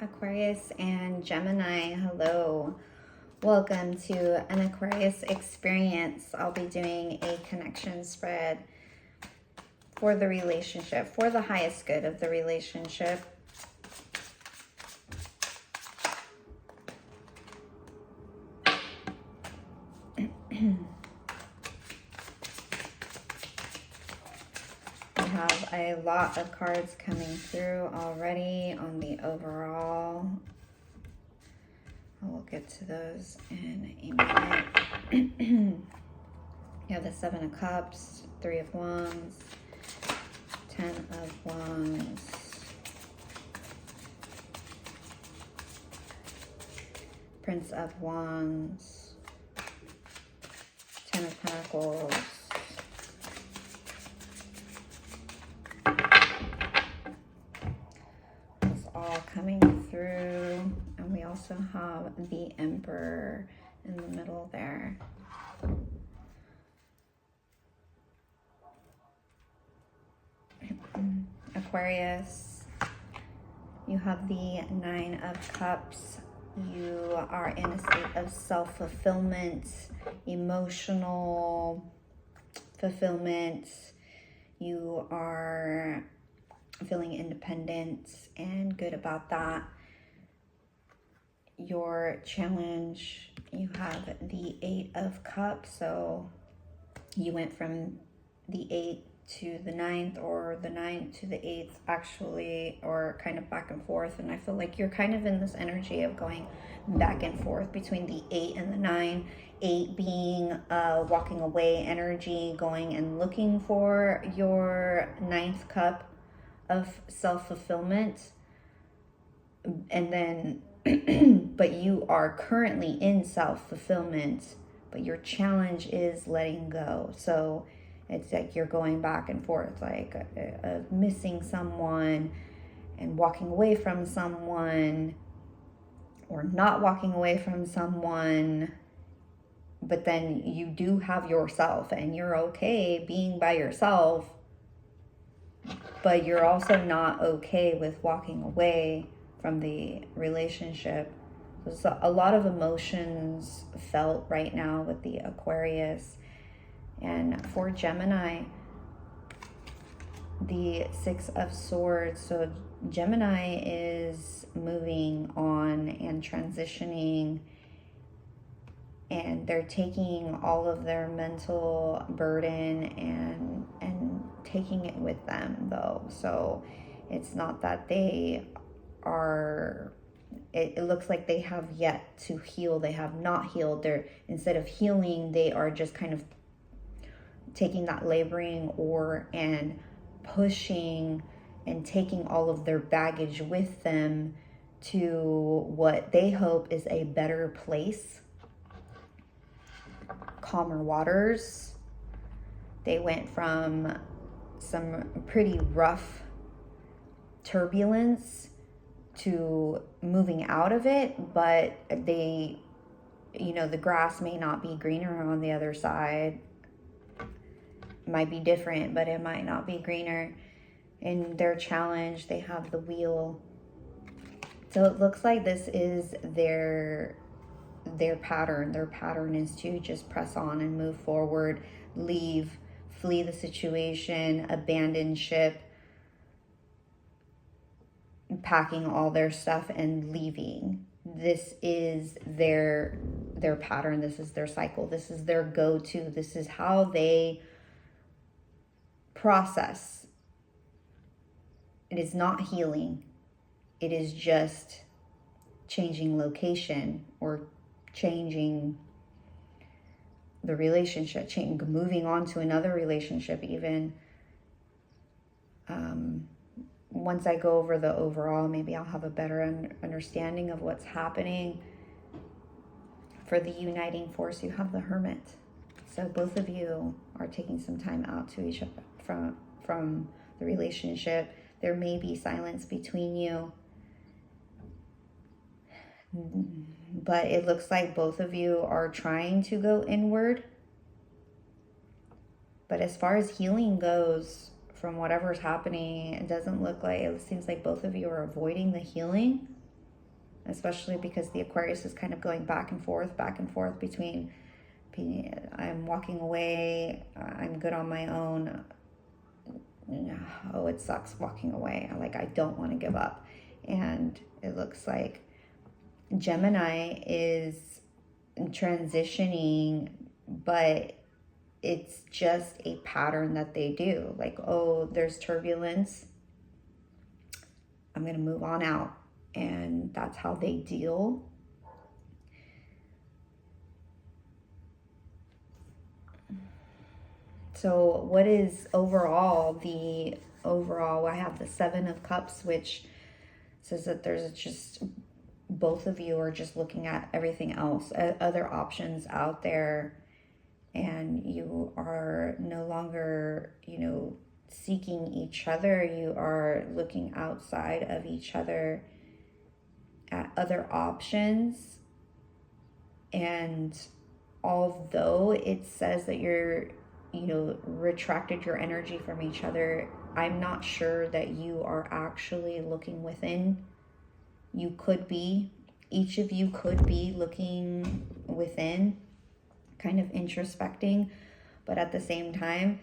Aquarius and Gemini, hello. Welcome to an Aquarius experience. I'll be doing a connection spread for the relationship, for the highest good of the relationship. We have a lot of cards coming through already on the overall. We'll get to those in a minute. You have the Seven of Cups, Three of Wands, Ten of Wands, Prince of Wands, Ten of Pentacles, it's all coming through. And we also have the Emperor in the middle there. Aquarius, you have the Nine of Cups. You are in a state of self-fulfillment, emotional fulfillment. You are feeling independent and good about that. Your challenge, you have the Eight of Cups. So you went from the 8th to the 9th, or the 9th to the 8th actually, or kind of back and forth. And I feel like you're kind of in this energy of going back and forth between the 8 and the 9. 8 being walking away energy, going and looking for your 9th cup of self-fulfillment. And then but you are currently in self-fulfillment, but your challenge is letting go. So it's like you're going back and forth, like missing someone and walking away from someone, or not walking away from someone. But then you do have yourself and you're okay being by yourself, but you're also not okay with walking away from the relationship. There's a lot of emotions felt right now with the Aquarius. And for Gemini, the Six of Swords. So Gemini is moving on and transitioning, and they're taking all of their mental burden and taking it with them, though. So it's not that they are, it looks like they have yet to heal. They have not healed. They're, instead of healing, they are just kind of taking that laboring oar and pushing and taking all of their baggage with them to what they hope is a better place, calmer waters. They went from some pretty rough turbulence to moving out of it, but they, you know, the grass may not be greener on the other side. Might be different, but it might not be greener. In their challenge, they have the Wheel. So it looks like this is their pattern. Their pattern is to just press on and move forward, leave, flee the situation, abandon ship, packing all their stuff and leaving. This is their pattern. This is their cycle. This is their go-to. This is how they process. It is not healing. It is just changing location or changing the relationship, moving on to another relationship even. Once I go over the overall, maybe I'll have a better understanding of what's happening. For the uniting force, you have the Hermit. So both of you are taking some time out to each other from the relationship. There may be silence between you, but it looks like both of you are trying to go inward. But as far as healing goes, from whatever's happening, it doesn't look like, it seems like both of you are avoiding the healing. especially because the Aquarius is kind of going back and forth between I'm walking away, I'm good on my own. Oh, it sucks walking away. Like, I don't want to give up. And it looks like Gemini is transitioning, but it's just a pattern that they do. Like, oh, there's turbulence, I'm going to move on out. And that's how they deal. So what is overall I have the Seven of Cups, which says that there's just, both of you are just looking at everything else, other options out there, and you are no longer, seeking each other. You are looking outside of each other at other options. And although it says that you're, retracted your energy from each other, I'm not sure that you are actually looking within. You could be, each of you could be looking within, kind of introspecting, but at the same time,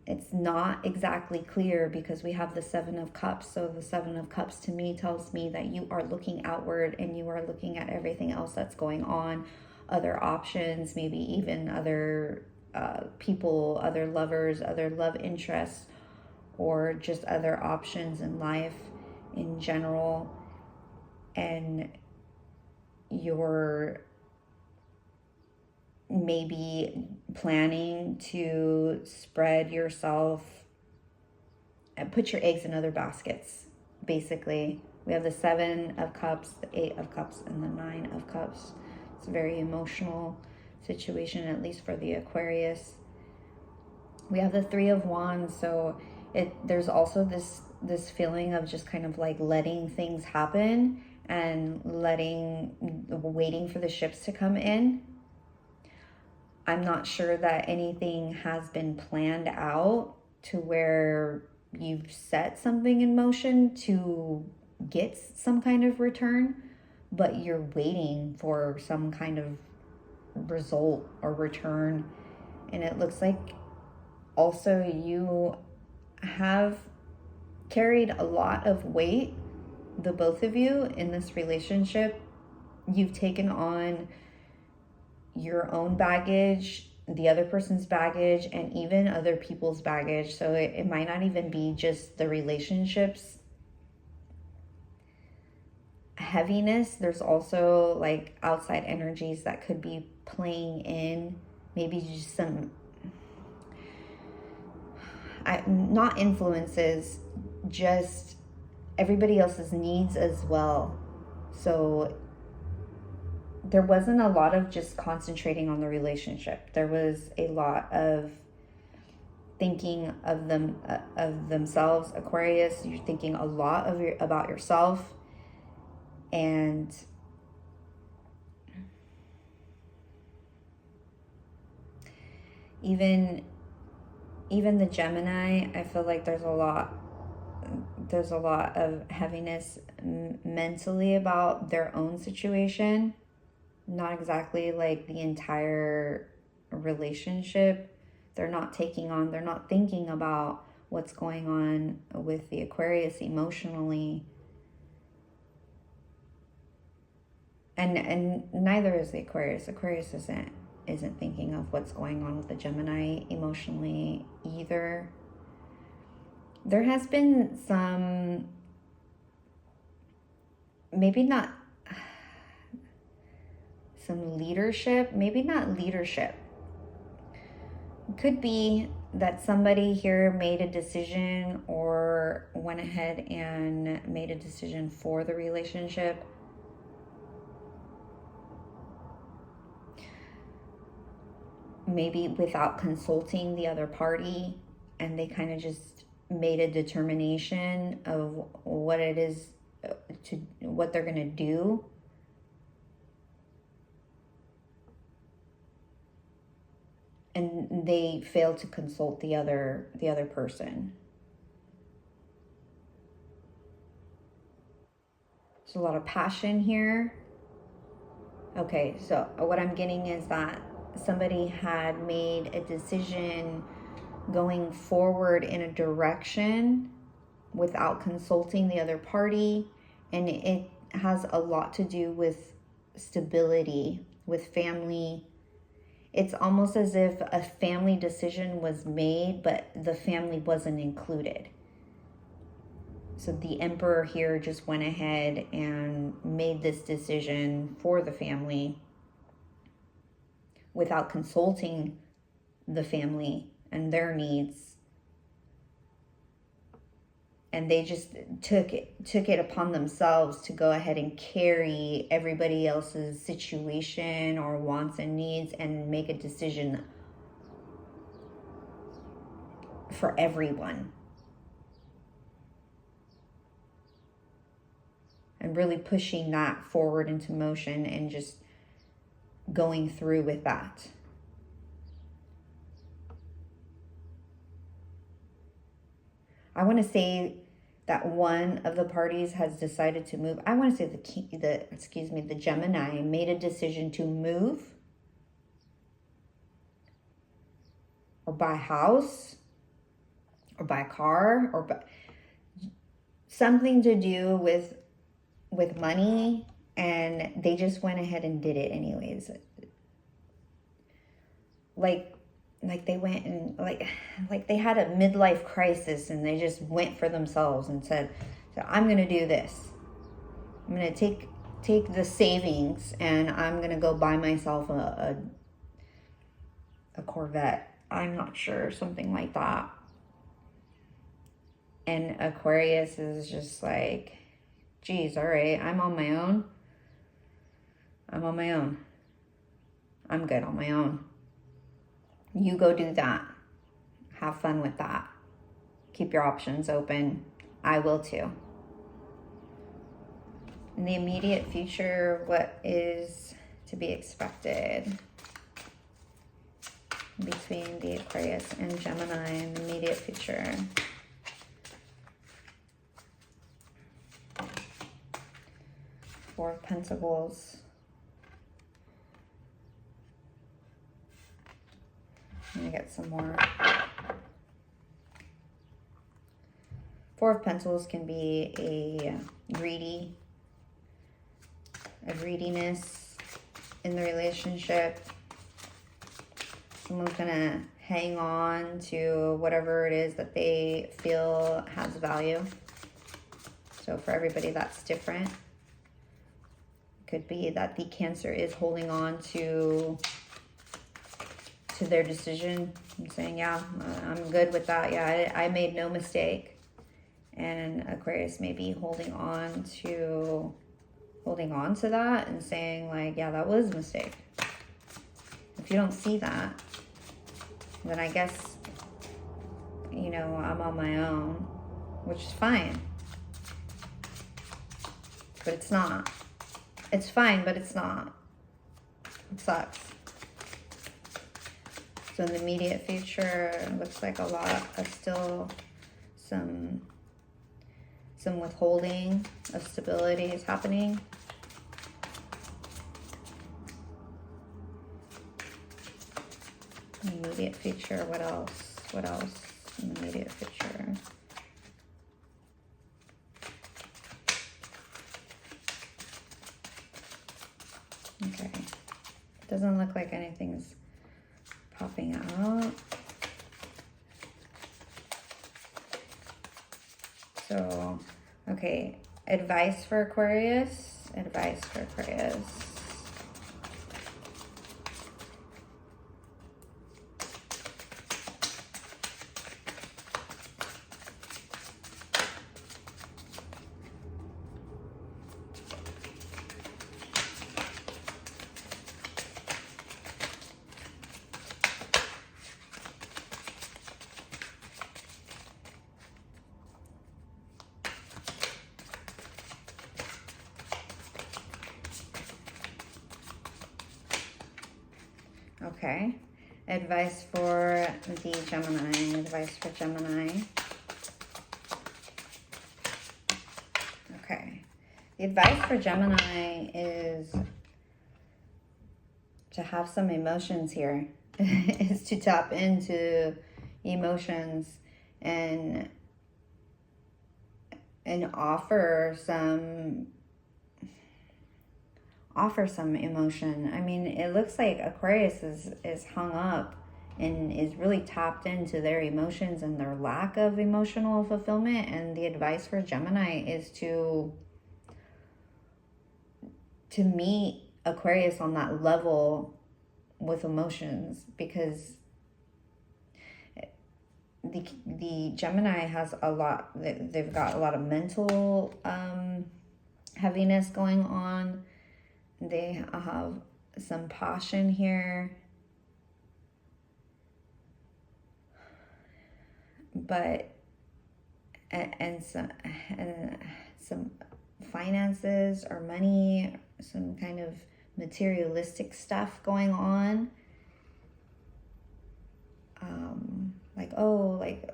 it's not exactly clear because we have the Seven of Cups. So the Seven of Cups to me tells me that you are looking outward and you are looking at everything else that's going on, other options, maybe even other people, other lovers, other love interests, or just other options in life in general. And you're maybe planning to spread yourself and put your eggs in other baskets. Basically, we have the Seven of Cups, the Eight of Cups, and the Nine of Cups. It's a very emotional situation, at least for the Aquarius. We have the Three of Wands, so there's also this feeling of just kind of like letting things happen and waiting for the ships to come in. I'm not sure that anything has been planned out to where you've set something in motion to get some kind of return, but you're waiting for some kind of result or return. And it looks like also you have carried a lot of weight, the both of you in this relationship. You've taken on your own baggage, the other person's baggage, and even other people's baggage. So it might not even be just the relationships heaviness. There's also like outside energies that could be playing in, maybe just some not influences, just everybody else's needs as well. So there wasn't a lot of just concentrating on the relationship. There was a lot of thinking of themselves. Aquarius, you're thinking a lot about yourself, and even the Gemini, I feel like there's a lot of heaviness mentally about their own situation. Not exactly like the entire relationship. They're not thinking about what's going on with the Aquarius emotionally. And neither is the Aquarius. Aquarius isn't thinking of what's going on with the Gemini emotionally either. There has been some, maybe not some leadership, maybe not leadership. It could be that somebody here made a decision or went ahead and made a decision for the relationship. Maybe without consulting the other party, and they kind of just made a determination of what it is what they're going to do. And they failed to consult the other person. There's a lot of passion here. Okay, so what I'm getting is that somebody had made a decision going forward in a direction without consulting the other party, and it has a lot to do with stability, with family. It's almost as if a family decision was made, but the family wasn't included. So the emperor here just went ahead and made this decision for the family without consulting the family and their needs. And they just took it upon themselves to go ahead and carry everybody else's situation or wants and needs and make a decision for everyone. And really pushing that forward into motion and just going through with that. I want to say that one of the parties has decided to move. I want to say the Gemini made a decision to move or buy a house or buy a car or something to do with money, and they just went ahead and did it anyways. Like they went and like they had a midlife crisis and they just went for themselves and said, so I'm going to do this. I'm going to take the savings and I'm going to go buy myself a Corvette. I'm not sure, something like that. And Aquarius is just like, geez, all right, I'm on my own. I'm good on my own. You go do that. Have fun with that. Keep your options open. I will too. In the immediate future, what is to be expected between the Aquarius and Gemini in the immediate future? Four of Pentacles. Let me get some more. Four of Pentacles can be a greediness in the relationship. Someone's gonna hang on to whatever it is that they feel has value. So for everybody, that's different. Could be that the Cancer is holding on to their decision and saying, yeah, I'm good with that. Yeah, I made no mistake. And Aquarius may be holding on to that and saying like, yeah, that was a mistake. If you don't see that, then I guess, you know, I'm on my own, which is fine. But it's not. It's fine, but it's not. It sucks. So in the immediate future, it looks like a lot of still some withholding of stability is happening. In the immediate future, what else? What else in the immediate future? Okay. Doesn't look like anything's popping out. So, okay. Advice for Aquarius. Advice for Aquarius. Okay. Advice for the Gemini. Advice for Gemini. Okay. The advice for Gemini is to have some emotions here. Is to tap into emotions and offer some emotion. I mean, it looks like Aquarius is hung up and is really tapped into their emotions and their lack of emotional fulfillment. And the advice for Gemini is to meet Aquarius on that level with emotions, because the Gemini has a lot, they've got a lot of mental heaviness going on. They have some passion here, but and some finances or money, some kind of materialistic stuff going on. Like, oh, like,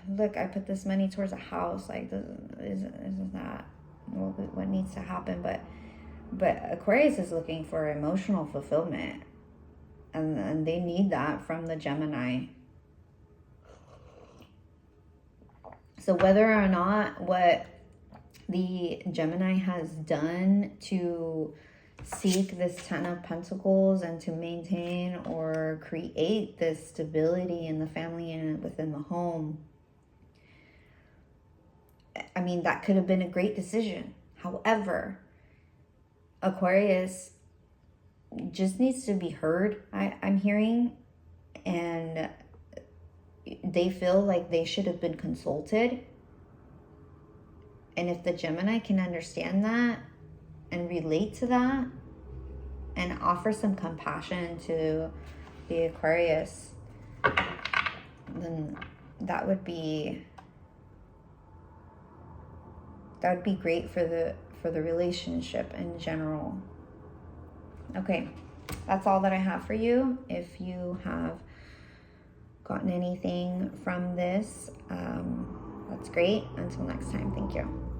look, I put this money towards a house. Like, isn't that what needs to happen? But Aquarius is looking for emotional fulfillment, and they need that from the Gemini. So whether or not what the Gemini has done to seek this Ten of Pentacles and to maintain or create this stability in the family and within the home, I mean, that could have been a great decision. However, Aquarius just needs to be heard, I'm hearing, and they feel like they should have been consulted. And if the Gemini can understand that and relate to that and offer some compassion to the Aquarius, then that would be great for the relationship in general. Okay, that's all that I have for you. If you have gotten anything from this, that's great. Until next time, thank you.